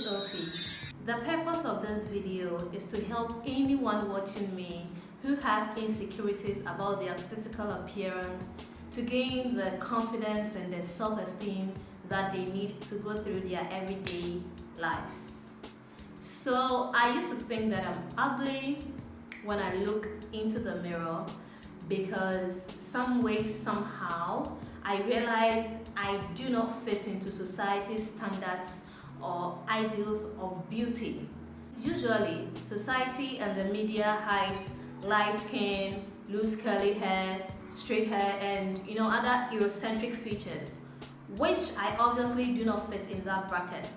Sophie. The purpose of this video is to help anyone watching me who has insecurities about their physical appearance to gain the confidence and the self-esteem that they need to go through their everyday lives. So I used to think that I'm ugly when I look into the mirror because some way, somehow, I realized I do not fit into society's standards or ideals of beauty. Usually, society and the media hypes light skin, loose curly hair, straight hair, and other Eurocentric features, which I obviously do not fit in that bracket.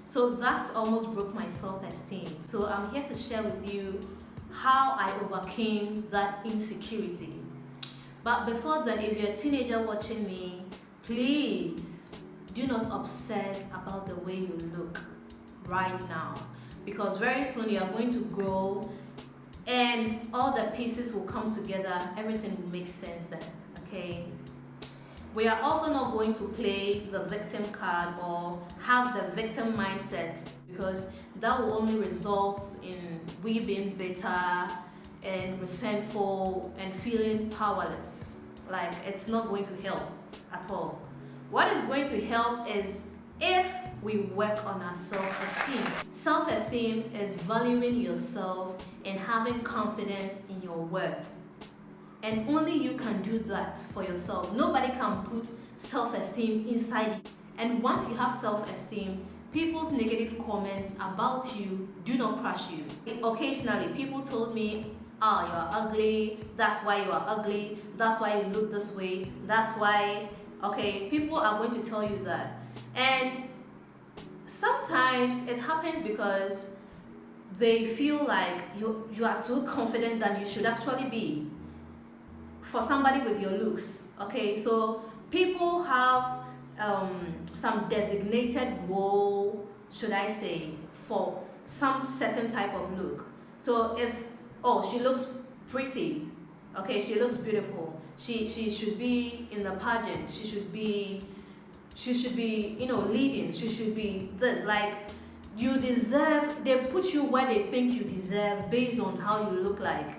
So that almost broke my self-esteem. So I'm here to share with you how I overcame that insecurity. But before then, if you're a teenager watching me, please do not obsess about the way you look right now, because very soon you are going to grow and all the pieces will come together, everything will make sense then, okay? We are also not going to play the victim card or have the victim mindset, because that will only result in we being bitter and resentful and feeling powerless. Like, it's not going to help at all. What is going to help is if we work on our self-esteem. Self-esteem is valuing yourself and having confidence in your worth. And only you can do that for yourself. Nobody can put self-esteem inside you. And once you have self-esteem, people's negative comments about you do not crush you. Occasionally, people told me, "Oh, you're ugly, that's why you are ugly, that's why you look this way, that's why," okay, people are going to tell you that. And sometimes it happens because they feel like you are too confident than you should actually be for somebody with your looks, okay? So people have some designated role, should I say, for some certain type of look. So if, oh, she looks pretty, okay, she looks beautiful, she should be in the pageant, she should be leading, she should be this. Like, you deserve, they put you where they think you deserve based on how you look like.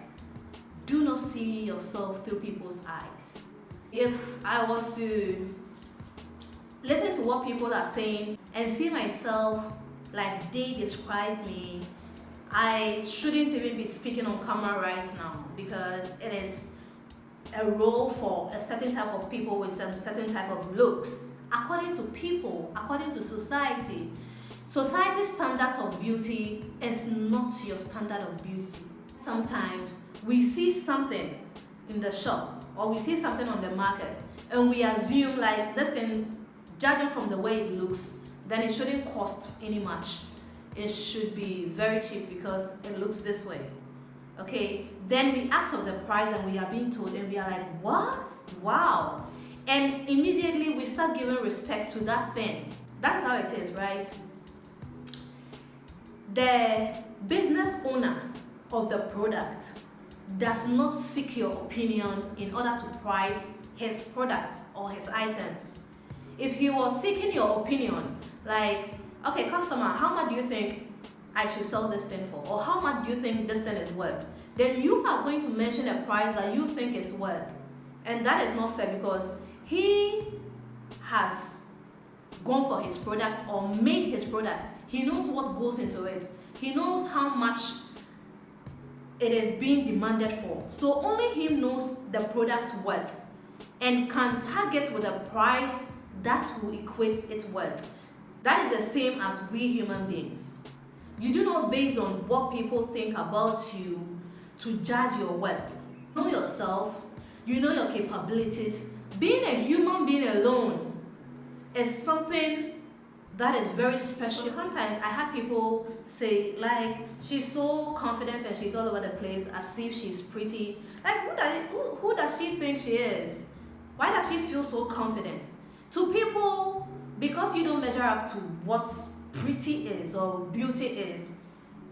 Do not see yourself through people's eyes. If I was to listen to what people are saying and see myself like they describe me, I shouldn't even be speaking on camera right now, because it is a role for a certain type of people with some certain type of looks. According to people, according to society, society's standards of beauty is not your standard of beauty. Sometimes we see something in the shop or we see something on the market and we assume like this thing, judging from the way it looks, then it shouldn't cost any much. It should be very cheap because it looks this way. Okay, then we ask of the price and we are being told and we are like, what? Wow. And immediately we start giving respect to that thing. That's how it is, right? The business owner of the product does not seek your opinion in order to price his products or his items. If he was seeking your opinion, like, okay, customer, how much do you think I should sell this thing for? Or how much do you think this thing is worth? Then you are going to mention a price that you think is worth. And that is not fair, because he has gone for his product or made his product. He knows what goes into it. He knows how much it is being demanded for. So only him knows the product's worth and can target with a price that will equate its worth. That is the same as we human beings. You do not base on what people think about you to judge your worth. You know yourself, you know your capabilities. Being a human being alone is something that is very special. So sometimes I had people say, like, she's so confident and she's all over the place as if she's pretty. Like, who does she think she is? Why does she feel so confident? To people, because you don't measure up to what pretty is or beauty is,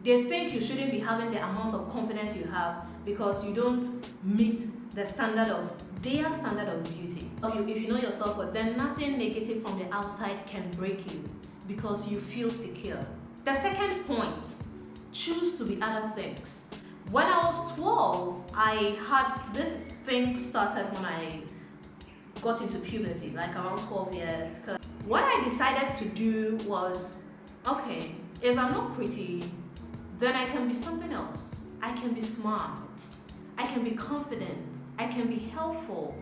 they think you shouldn't be having the amount of confidence you have because you don't meet the standard of their standard of beauty. If you know yourself, then nothing negative from the outside can break you because you feel secure. The second point, choose to be other things. When I was 12, I had this thing started when I got into puberty, like around 12 years. What I decided to do was, okay, if I'm not pretty, then I can be something else. I can be smart. I can be confident. I can be helpful.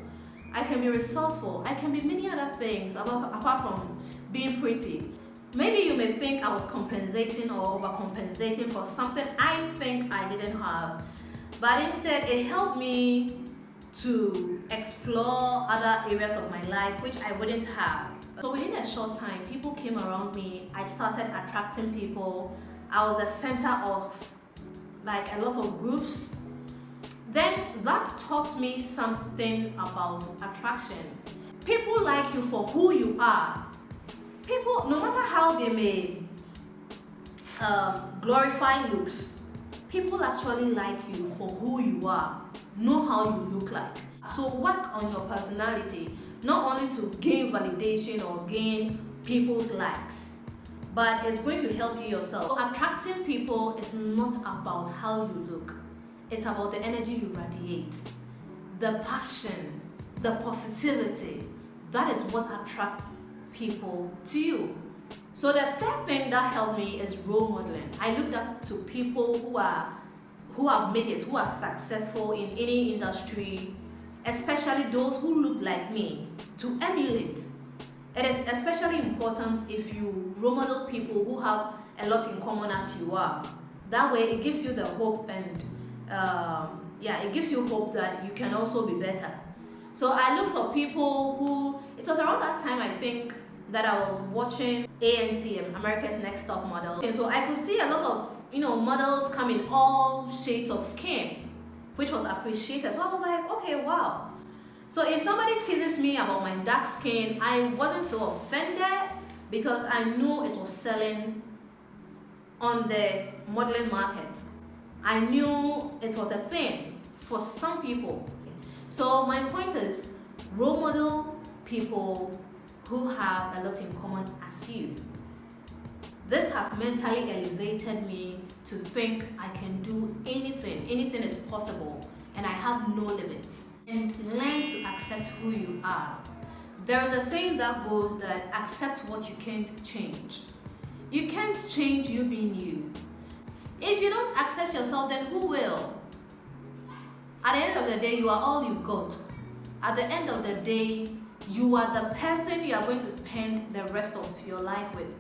I can be resourceful. I can be many other things apart from being pretty. Maybe you may think I was compensating or overcompensating for something I think I didn't have, but instead it helped me to explore other areas of my life which I wouldn't have. So within a short time, people came around me. I started attracting people. I was the center of like a lot of groups. Then that taught me something about attraction. People like you for who you are. People, no matter how they may glorify looks, people actually like you for who you are, know how you look like. So work on your personality, not only to gain validation or gain people's likes, but it's going to help you yourself. So attracting people is not about how you look. It's about the energy you radiate, the passion, the positivity. That is what attracts people to you. So the third thing that helped me is role modeling. I looked up to people who have made it, who are successful in any industry, especially those who look like me, to emulate. It is especially important if you role model people who have a lot in common as you are. That way it gives you the hope and it gives you hope that you can also be better. So I looked for people who, it was around that time I think that I was watching ANTM, America's Next Top Model. And so I could see a lot of models come in all shades of skin, which was appreciated. So I was like, okay, wow. So if somebody teases me about my dark skin, I wasn't so offended because I knew it was selling on the modeling market. I knew it was a thing for some people. So my point is, role model people who have a lot in common as you. This has mentally elevated me to think I can do anything. Anything is possible and I have no limits. And learn to accept who you are. There is a saying that goes that accept what you can't change. You can't change you being you. If you don't accept yourself, then who will? At the end of the day, you are all you've got. At the end of the day, you are the person you are going to spend the rest of your life with.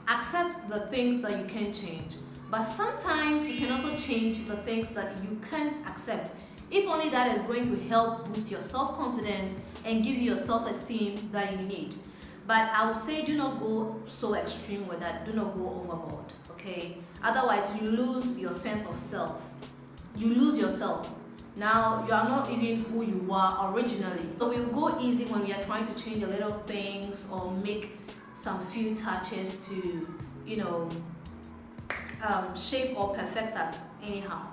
Accept the things that you can change, but sometimes you can also change the things that you can't accept. If only that is going to help boost your self-confidence and give you your self-esteem that you need. But I would say do not go so extreme with that. Do not go overboard, okay? Otherwise, you lose your sense of self. You lose yourself. Now, you are not even who you were originally. So we will go easy when we are trying to change a little things or make some few touches to, shape or perfect us anyhow.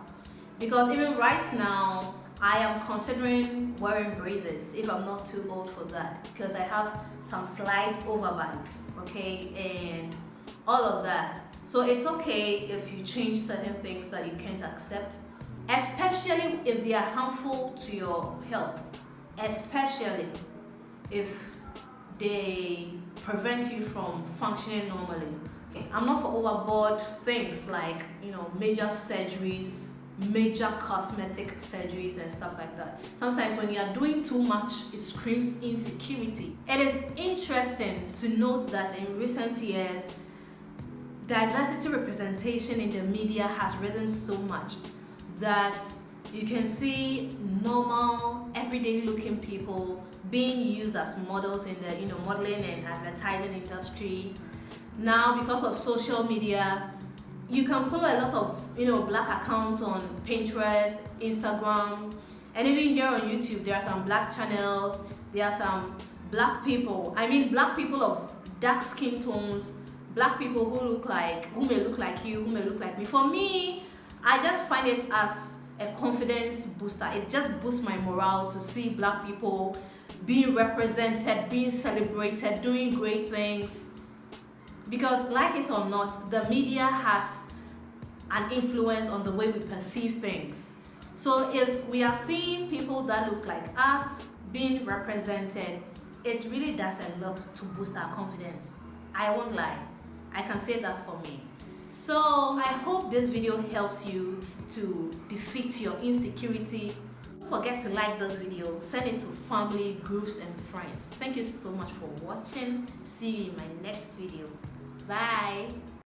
Because even right now, I am considering wearing braces if I'm not too old for that, because I have some slight overbites, okay, and all of that. So it's okay if you change certain things that you can't accept, especially if they are harmful to your health, especially if they prevent you from functioning normally. Okay. I'm not for overboard things like, major surgeries, major cosmetic surgeries and stuff like that. Sometimes when you are doing too much, it screams insecurity. It is interesting to note that in recent years, diversity representation in the media has risen so much that you can see normal, everyday looking people being used as models in the modeling and advertising industry. Now, because of social media, you can follow a lot of black accounts on Pinterest, Instagram, and even here on YouTube there are some black channels. There are some black people. Black people of dark skin tones, black people who may look like you, who may look like me. For me, I just find it as a confidence booster. It just boosts my morale to see black people being represented, being celebrated, doing great things. Because like it or not, the media has an influence on the way we perceive things. So if we are seeing people that look like us being represented, it really does a lot to boost our confidence. I won't lie, I can say that for me. So I hope this video helps you to defeat your insecurity. Don't forget to like this video, send it to family, groups and friends. Thank you so much for watching. See you in my next video. Bye.